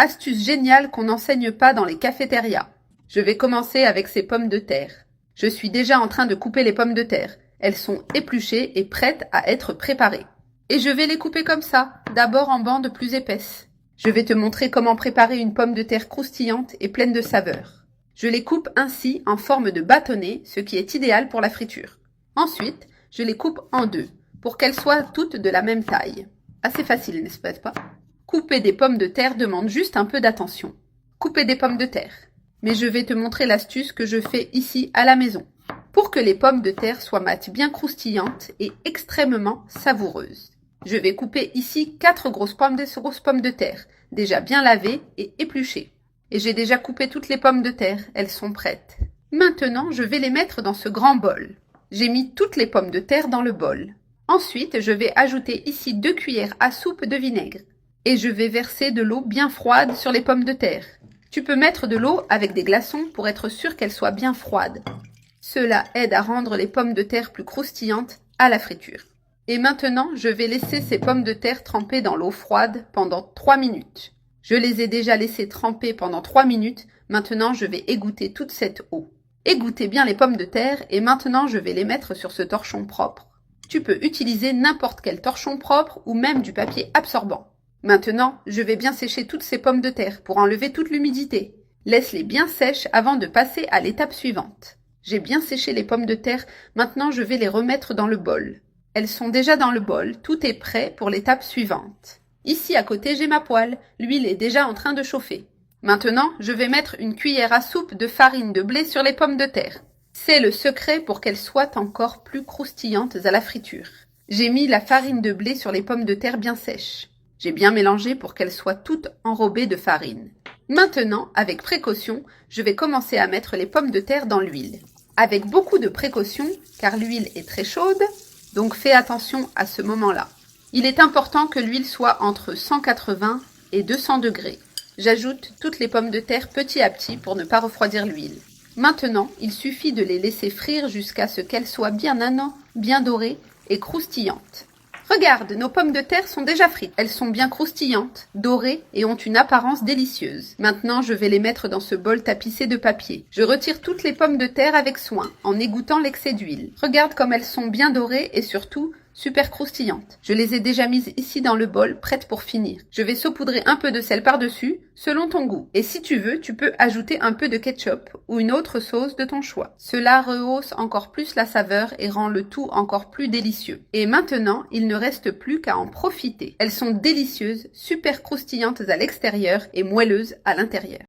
Astuce géniale qu'on n'enseigne pas dans les cafétérias. Je vais commencer avec ces pommes de terre. Je suis déjà en train de couper les pommes de terre. Elles sont épluchées et prêtes à être préparées. Et je vais les couper comme ça, d'abord en bandes plus épaisses. Je vais te montrer comment préparer une pomme de terre croustillante et pleine de saveurs. Je les coupe ainsi en forme de bâtonnet, ce qui est idéal pour la friture. Ensuite, je les coupe en deux, pour qu'elles soient toutes de la même taille. Assez facile, n'est-ce pas? Couper des pommes de terre demande juste un peu d'attention. Couper des pommes de terre. Mais je vais te montrer l'astuce que je fais ici à la maison. Pour que les pommes de terre soient mates bien croustillantes et extrêmement savoureuses. Je vais couper ici 4 grosses pommes de terre, déjà bien lavées et épluchées. Et j'ai déjà coupé toutes les pommes de terre, elles sont prêtes. Maintenant, je vais les mettre dans ce grand bol. J'ai mis toutes les pommes de terre dans le bol. Ensuite, je vais ajouter ici 2 cuillères à soupe de vinaigre. Et je vais verser de l'eau bien froide sur les pommes de terre. Tu peux mettre de l'eau avec des glaçons pour être sûr qu'elles soient bien froides. Cela aide à rendre les pommes de terre plus croustillantes à la friture. Et maintenant, je vais laisser ces pommes de terre tremper dans l'eau froide pendant 3 minutes. Je les ai déjà laissées tremper pendant 3 minutes. Maintenant, je vais égoutter toute cette eau. Égouttez bien les pommes de terre et maintenant, je vais les mettre sur ce torchon propre. Tu peux utiliser n'importe quel torchon propre ou même du papier absorbant. Maintenant, je vais bien sécher toutes ces pommes de terre pour enlever toute l'humidité. Laisse-les bien sèches avant de passer à l'étape suivante. J'ai bien séché les pommes de terre, maintenant je vais les remettre dans le bol. Elles sont déjà dans le bol, tout est prêt pour l'étape suivante. Ici à côté, j'ai ma poêle, l'huile est déjà en train de chauffer. Maintenant, je vais mettre une cuillère à soupe de farine de blé sur les pommes de terre. C'est le secret pour qu'elles soient encore plus croustillantes à la friture. J'ai mis la farine de blé sur les pommes de terre bien sèches. J'ai bien mélangé pour qu'elles soient toutes enrobées de farine. Maintenant, avec précaution, je vais commencer à mettre les pommes de terre dans l'huile. Avec beaucoup de précaution, car l'huile est très chaude, donc fais attention à ce moment-là. Il est important que l'huile soit entre 180 et 200 degrés. J'ajoute toutes les pommes de terre petit à petit pour ne pas refroidir l'huile. Maintenant, il suffit de les laisser frire jusqu'à ce qu'elles soient bien nanan, bien dorées et croustillantes. Regarde, nos pommes de terre sont déjà frites. Elles sont bien croustillantes, dorées et ont une apparence délicieuse. Maintenant, je vais les mettre dans ce bol tapissé de papier. Je retire toutes les pommes de terre avec soin, en égouttant l'excès d'huile. Regarde comme elles sont bien dorées et surtout super croustillantes. Je les ai déjà mises ici dans le bol, prêtes pour finir. Je vais saupoudrer un peu de sel par-dessus, selon ton goût. Et si tu veux, tu peux ajouter un peu de ketchup ou une autre sauce de ton choix. Cela rehausse encore plus la saveur et rend le tout encore plus délicieux. Et maintenant, il ne reste plus qu'à en profiter. Elles sont délicieuses, super croustillantes à l'extérieur et moelleuses à l'intérieur.